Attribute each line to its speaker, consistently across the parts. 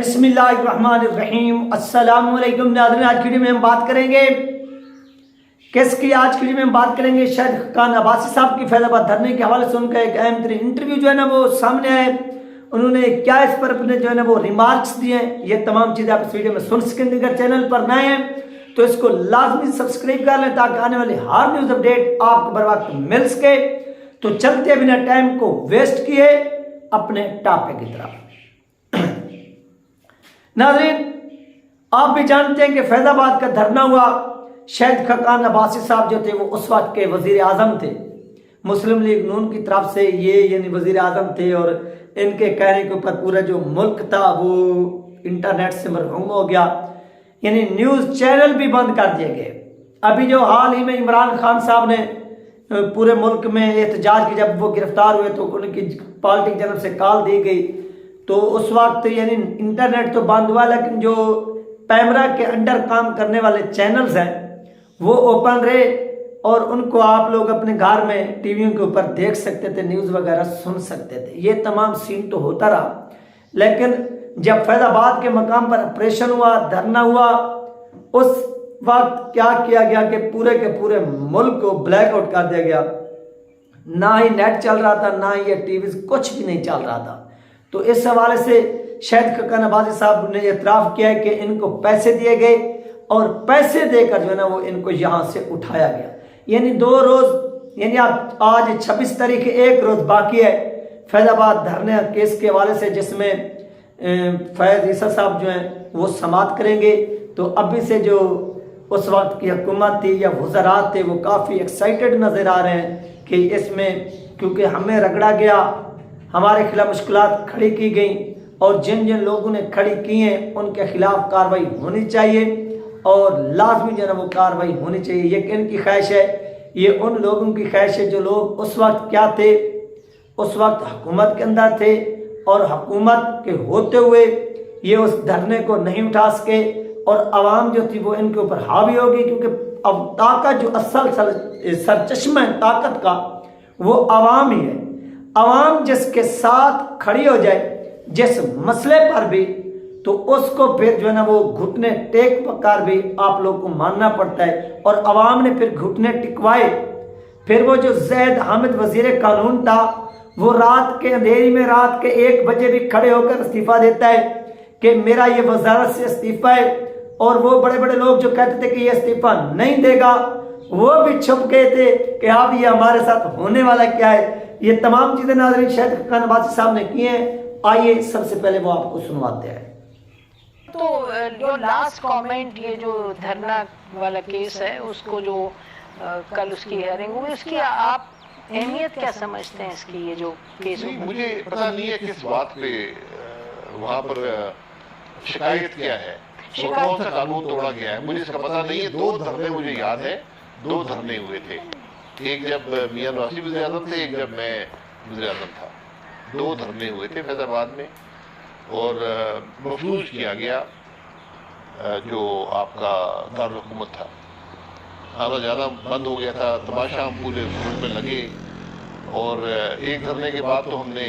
Speaker 1: بسم اللہ الرحمن الرحیم۔ السلام علیکم ناظرین، آج کی ویڈیو میں ہم بات کریں گے کس کی آج کی ویڈیو میں ہم بات کریں گے شاہد خاقان عباسی صاحب کی فیض آباد دھرنے کے حوالے سے ان کا ایک اہم ترین انٹرویو جو ہے نا وہ سامنے آئے، انہوں نے کیا اس پر اپنے جو ہے نا وہ ریمارکس دیے ہیں، یہ تمام چیزیں آپ اس ویڈیو میں سن سکیں گے۔ اگر چینل پر نئے ہیں تو اس کو لازمی سبسکرائب کر لیں تاکہ آنے والی ہر نیوز اپڈیٹ آپ کو بر وقت مل سکے۔ تو چلتے بنا ٹائم کو ویسٹ کیے اپنے ٹاپک کی طرف۔ ناظرین، آپ بھی جانتے ہیں کہ فیض آباد کا دھرنا ہوا، شاہد خاقان عباسی صاحب جو تھے وہ اس وقت کے وزیر اعظم تھے، مسلم لیگ نون کی طرف سے یہ یعنی وزیر اعظم تھے، اور ان کے کہنے کے اوپر پورا جو ملک تھا وہ انٹرنیٹ سے مرحوم ہو گیا، یعنی نیوز چینل بھی بند کر دیے گئے۔ ابھی جو حال ہی میں عمران خان صاحب نے پورے ملک میں احتجاج کی، جب وہ گرفتار ہوئے تو ان کی پارٹی کی جانب سے کال دی گئی، تو اس وقت یعنی انٹرنیٹ تو بند ہوا لیکن جو پیمرا کے انڈر کام کرنے والے چینلز ہیں وہ اوپن رہے، اور ان کو آپ لوگ اپنے گھر میں ٹی ویوں کے اوپر دیکھ سکتے تھے، نیوز وغیرہ سن سکتے تھے۔ یہ تمام سین تو ہوتا رہا، لیکن جب فیض آباد کے مقام پر آپریشن ہوا، دھرنا ہوا، اس وقت کیا کیا گیا کہ پورے کے پورے ملک کو بلیک آؤٹ کر دیا گیا، نہ ہی نیٹ چل رہا تھا، نہ ہی یہ ٹی ویز، کچھ بھی نہیں چل رہا تھا۔ تو اس حوالے سے شاہد خاقان عباسی صاحب نے اعتراف کیا ہے کہ ان کو پیسے دیے گئے، اور پیسے دے کر جو ہے نا وہ ان کو یہاں سے اٹھایا گیا۔ یعنی 2 روز، یعنی آج 26 تاریخ، 1 روز باقی ہے فیض آباد دھرنے کیس کے حوالے سے، جس میں فیض عیسیٰ صاحب جو ہیں وہ سماعت کریں گے۔ تو ابھی سے جو اس وقت کی حکومت تھی یا وزرات تھے وہ کافی ایکسائٹڈ نظر آ رہے ہیں کہ اس میں کیونکہ ہمیں رگڑا گیا، ہمارے خلاف مشکلات کھڑی کی گئیں، اور جن جن لوگوں نے کھڑی کی ہیں ان کے خلاف کارروائی ہونی چاہیے، اور لازمی جو ہے نا وہ کارروائی ہونی چاہیے۔ یہ کن کی خواہش ہے؟ یہ ان لوگوں کی خواہش ہے جو لوگ اس وقت کیا تھے، اس وقت حکومت کے اندر تھے، اور حکومت کے ہوتے ہوئے یہ اس دھرنے کو نہیں اٹھا سکے، اور عوام جو تھی وہ ان کے اوپر حاوی ہوگی، کیونکہ اب طاقت جو اصل سرچشمہ ہے طاقت کا وہ عوام ہی ہے۔ عوام جس کے ساتھ کھڑی ہو جائے جس مسئلے پر بھی، تو اس کو پھر جو ہے نا وہ گھٹنے ٹیک کر بھی آپ لوگ کو ماننا پڑتا ہے، اور عوام نے پھر گھٹنے ٹکوائے۔ پھر وہ جو زید حامد وزیر قانون تھا وہ رات کے اندھیری میں رات کے 1 بجے بھی کھڑے ہو کر استعفیٰ دیتا ہے کہ میرا یہ وزارت سے استعفیٰ ہے، اور وہ بڑے بڑے لوگ جو کہتے تھے کہ یہ استعفیٰ نہیں دے گا وہ بھی چھپ گئے تھے کہ اب یہ ہمارے ساتھ ہونے والا کیا ہے۔ یہ تمام چیزیں ناظرین شاہد خاقان عباسی صاحب نے کی ہیں، آئیے سب سے پہلے وہ آپ کو سنواتے ہیں۔
Speaker 2: تو جو لاسٹ کامنٹ، یہ جو دھرنا والا کیس ہے اس کو جو کل اس کی ہیئرنگ ہوئی، اس کی آپ اہمیت کیا سمجھتے ہیں اس کی؟ یہ جو کیس
Speaker 3: مجھے پتہ نہیں ہے کس بات پہ وہاں پر شکایت کیا ہے، کون سا قانون توڑا گیا ہے، مجھے اس کا پتہ نہیں ہے۔ 2 دھرنے مجھے یاد ہے، 2 دھرنے ہوئے تھے، ایک جب میاں نواسی وزیر اعظم تھے، ایک جب میں وزیر اعظم تھا۔ 2 دھرنے ہوئے تھے فیض آباد میں، اور مفلوج کیا گیا جو آپ کا دارالحکومت تھا، آنا جانا بند ہو گیا تھا، تماشا ہم پورے ملک میں لگے، اور ایک دھرنے کے بعد تو ہم نے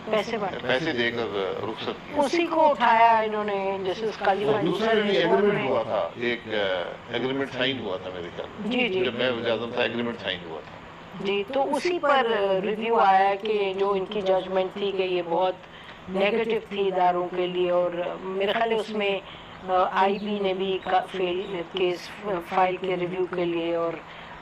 Speaker 3: پیسے دے کر رخصت کیا،
Speaker 2: اسی کو اٹھایا انہوں نے، جیسے اس کا
Speaker 3: دوسرا بھی ایگریمنٹ ہوا تھا، ایک ایگریمنٹ سائن ہوا تھا میرے خیال میں، جب میں وزیر اعظم تھا ایگریمنٹ سائن ہوا تھا۔
Speaker 2: جی، تو اسی پر ریویو آیا کہ جو ان کی ججمنٹ تھی کہ یہ بہت نیگیٹو تھی اداروں کے لیے، اور میرے خیال ہے اس میں آئی بی نے بھی کیس فائل کے ریویو کے لیے، اور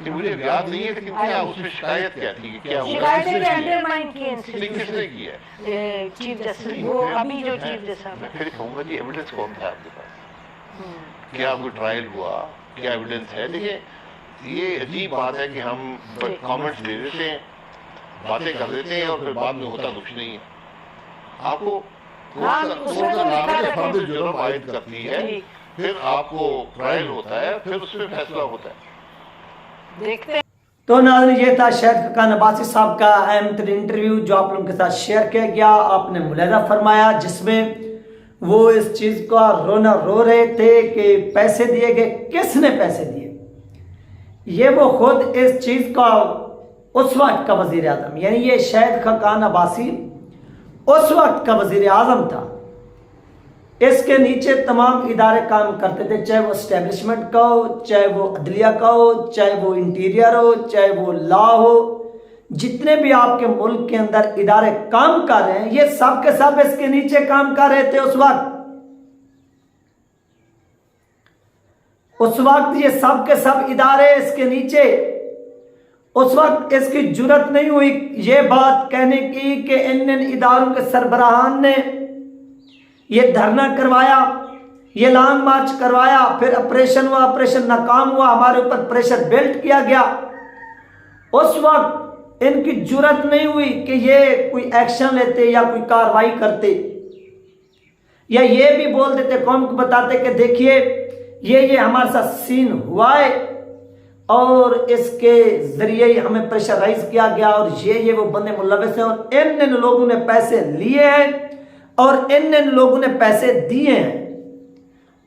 Speaker 3: مجھے یاد نہیں ہے لیکن کیا اس میں شکایت کیا تھی، کیا ہوا،
Speaker 2: شکایتیں انڈرمائن کی
Speaker 3: کس نے کی ہے؟
Speaker 2: چیف جسٹس، وہ ابھی جو چیف جسٹس
Speaker 3: میں پھر کہوں گا جی ایویڈنس کون تھا آپ کے پاس، کیا کوئی ٹرائل ہوا، کیا ایویڈنس ہے؟ دیکھیں یہ عجیب بات ہے کہ ہم کامنٹس دے دیتے ہیں، باتیں کر دیتے ہیں، اور پھر بعد میں ہوتا کچھ نہیں ہے۔ آپ کو فرد جرم عائد کرتی ہے، پھر آپ کو ٹرائل ہوتا ہے، پھر اس پہ فیصلہ ہوتا ہے۔
Speaker 2: دیکھتے ہیں۔
Speaker 1: تو ناظرین یہ تھا شاہد خاقان عباسی صاحب کا اہم ترین انٹرویو جو آپ لوگوں کے ساتھ شیئر کیا گیا، آپ نے ملاحظہ فرمایا، جس میں وہ اس چیز کا رونا رو رہے تھے کہ پیسے دیے گئے، کس نے پیسے دیے؟ یہ وہ خود اس چیز کا اس وقت کا وزیر اعظم، یعنی یہ شاہد خاقان عباسی اس وقت کا وزیر اعظم تھا، اس کے نیچے تمام ادارے کام کرتے تھے، چاہے وہ اسٹیبلشمنٹ کا ہو، چاہے وہ عدلیہ کا ہو، چاہے وہ انٹیریئر ہو، چاہے وہ لا ہو، جتنے بھی آپ کے ملک کے اندر ادارے کام کر رہے ہیں یہ سب کے سب اس کے نیچے کام کر رہے تھے اس وقت یہ سب کے سب ادارے اس کے نیچے۔ اس وقت اس کی جرت نہیں ہوئی یہ بات کہنے کی کہ ان اداروں کے سربراہان نے یہ دھرنا کروایا، یہ لانگ مارچ کروایا، پھر آپریشن ہوا، آپریشن ناکام ہوا، ہمارے اوپر پریشر بلٹ کیا گیا۔ اس وقت ان کی جرت نہیں ہوئی کہ یہ کوئی ایکشن لیتے یا کوئی کاروائی کرتے، یا یہ بھی بول دیتے، قوم کو بتاتے کہ دیکھیے یہ ہمارے ساتھ سین ہوا ہے اور اس کے ذریعے ہی ہمیں پریشرائز کیا گیا، اور یہ وہ بندے ملوث ہیں، اور ان لوگوں نے پیسے لیے ہیں اور ان لوگوں نے پیسے دیے ہیں۔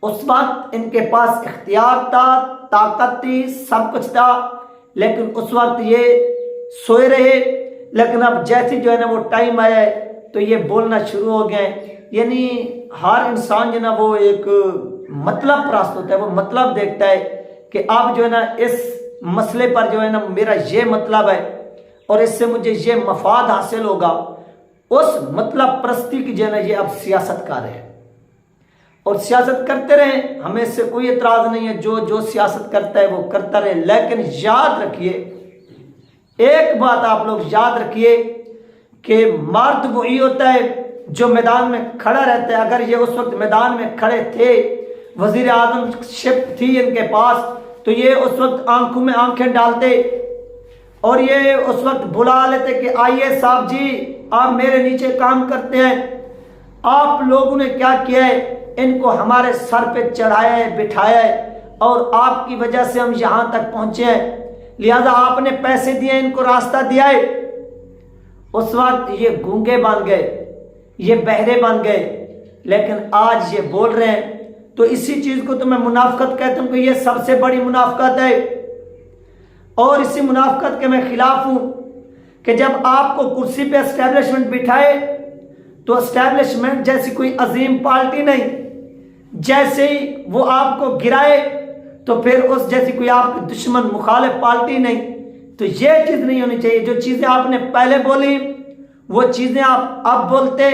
Speaker 1: اس وقت ان کے پاس اختیار تھا، طاقت تھی، سب کچھ تھا، لیکن اس وقت یہ سوئے رہے۔ لیکن اب جیسے جو ہے نا وہ ٹائم آیا ہے تو یہ بولنا شروع ہو گئے۔ یعنی ہر انسان جو ہے نا وہ ایک مطلب پرست ہوتا ہے، وہ مطلب دیکھتا ہے کہ اب جو ہے نا اس مسئلے پر جو ہے نا میرا یہ مطلب ہے اور اس سے مجھے یہ مفاد حاصل ہوگا، اس مطلب پرستی کی جو ہے نا یہ اب سیاست کر رہے ہیں، اور سیاست کرتے رہیں، ہمیں اس سے کوئی اعتراض نہیں ہے، جو سیاست کرتا ہے وہ کرتا رہے۔ لیکن یاد رکھیے ایک بات، آپ لوگ یاد رکھیے کہ مرد وہی ہوتا ہے جو میدان میں کھڑا رہتا ہے۔ اگر یہ اس وقت میدان میں کھڑے تھے، وزیر اعظم شپ تھی ان کے پاس، تو یہ اس وقت آنکھوں میں آنکھیں ڈالتے اور یہ اس وقت بلا لیتے کہ آئیے صاحب جی آپ میرے نیچے کام کرتے ہیں۔ آپ لوگوں نے کیا کیا ہے، ان کو ہمارے سر پہ چڑھایا ہے، بٹھایا ہے، اور آپ کی وجہ سے ہم یہاں تک پہنچے ہیں، لہذا آپ نے پیسے دیے، ان کو راستہ دیا ہے۔ اس وقت یہ گونگے بن گئے، یہ بہرے بن گئے، لیکن آج یہ بول رہے ہیں۔ تو اسی چیز کو تو میں منافقت کہتا ہوں کہ یہ سب سے بڑی منافقت ہے، اور اسی منافقت کے میں خلاف ہوں کہ جب آپ کو کرسی پہ اسٹیبلشمنٹ بٹھائے تو اسٹیبلشمنٹ جیسی کوئی عظیم پارٹی نہیں، جیسے ہی وہ آپ کو گرائے تو پھر اس جیسی کوئی آپ کی دشمن مخالف پارٹی نہیں۔ تو یہ چیز نہیں ہونی چاہیے، جو چیزیں آپ نے پہلے بولی وہ چیزیں آپ اب بولتے،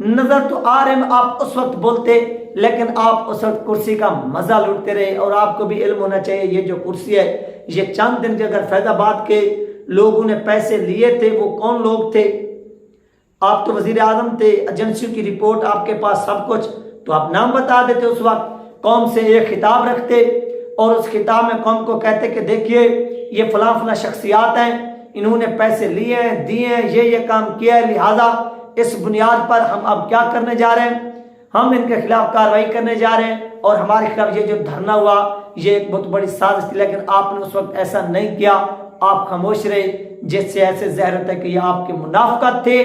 Speaker 1: نظر تو آ رہے ہیں آپ اس وقت بولتے، لیکن آپ اس وقت کرسی کا مزہ لوٹتے رہے۔ اور آپ کو بھی علم ہونا چاہیے یہ جو کرسی ہے یہ چند دن کے اگر فیض آباد کے لوگوں نے پیسے لیے تھے وہ کون لوگ تھے؟ آپ تو وزیر اعظم تھے، ایجنسیوں کی رپورٹ آپ کے پاس سب کچھ، تو آپ نام بتا دیتے، اس وقت قوم سے ایک خطاب رکھتے اور اس خطاب میں قوم کو کہتے کہ دیکھیے یہ فلاں فلاں شخصیات ہیں، انہوں نے پیسے لیے ہیں، دیے ہیں، یہ کام کیا ہے، لہٰذا اس بنیاد پر ہم اب کیا کرنے جا رہے ہیں، ہم ان کے خلاف کارروائی کرنے جا رہے ہیں، اور ہمارے خلاف یہ جو دھرنا ہوا یہ ایک بہت بڑی سازش تھی۔ لیکن آپ نے اس وقت ایسا نہیں کیا، آپ خاموش رہے، جس سے ایسے ظاہر ہوتا ہے کہ یہ آپ کی منافقت تھے،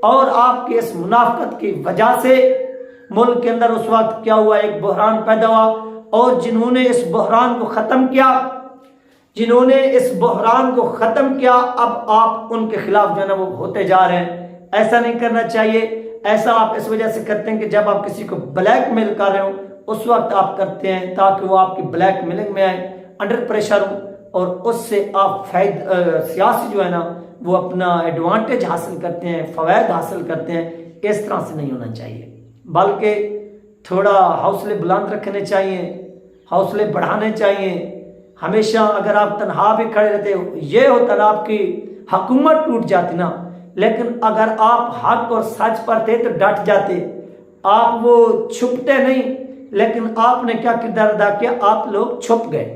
Speaker 1: اور آپ کی اس منافقت کی وجہ سے ملک کے اندر اس وقت کیا ہوا، ایک بحران پیدا ہوا، اور جنہوں نے اس بحران کو ختم کیا اب آپ ان کے خلاف جو ہے نا وہ ہوتے جا رہے ہیں۔ ایسا نہیں کرنا چاہیے، ایسا آپ اس وجہ سے کرتے ہیں کہ جب آپ کسی کو بلیک میل کر رہے ہو اس وقت آپ کرتے ہیں تاکہ وہ آپ کی بلیک میلنگ میں آئے، انڈر پریشر ہوں، اور اس سے آپ سیاسی جو ہے نا وہ اپنا ایڈوانٹیج حاصل کرتے ہیں، فوائد حاصل کرتے ہیں۔ اس طرح سے نہیں ہونا چاہیے، بلکہ تھوڑا حوصلے بلند رکھنے چاہیے، حوصلے بڑھانے چاہیے۔ ہمیشہ اگر آپ تنہا بھی کھڑے رہتے یہ ہوتا نا آپ کی حکومت ٹوٹ جاتی نا، لیکن اگر آپ حق اور سچ پر تھے تو ڈٹ جاتے، آپ وہ چھپتے نہیں، لیکن آپ نے کیا کردار ادا کیا، آپ لوگ چھپ گئے۔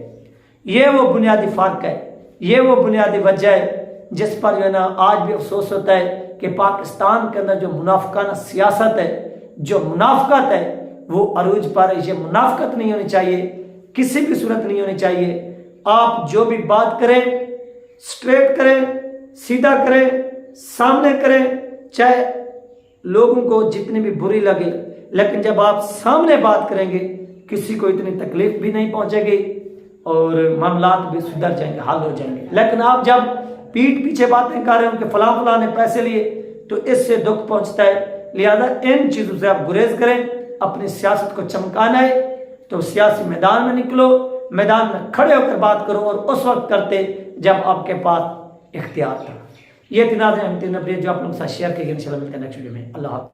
Speaker 1: یہ وہ بنیادی فرق ہے، یہ وہ بنیادی وجہ ہے جس پر جو ہے نا آج بھی افسوس ہوتا ہے کہ پاکستان کے اندر جو منافقانہ سیاست ہے، جو منافقت ہے وہ عروج پر ہے۔ یہ منافقت نہیں ہونی چاہیے، کسی بھی صورت نہیں ہونی چاہیے۔ آپ جو بھی بات کریں سٹریٹ کریں، سیدھا کریں، سامنے کریں، چاہے لوگوں کو جتنی بھی بری لگے، لیکن جب آپ سامنے بات کریں گے کسی کو اتنی تکلیف بھی نہیں پہنچے گی اور معاملات بھی سدھر جائیں گے، حل ہو جائیں گے۔ لیکن آپ جب پیٹھ پیچھے باتیں کر رہے ہوں کہ فلاں فلاں نے پیسے لیے تو اس سے دکھ پہنچتا ہے، لہذا ان چیزوں سے آپ گریز کریں، اپنی سیاست کو چمکانا ہے تو سیاسی میدان میں نکلو، میدان میں کھڑے ہو کر بات کرو، اور اس وقت کرتے جب آپ کے پاس اختیار تھا۔ یہ تین ناظرین، ہم تین اپڈیٹ جو آپ لوگوں کے ساتھ شیئر کریں گے، انشاءاللہ ملتے ہیں نیکسٹ ویڈیو میں۔ اللہ حافظ۔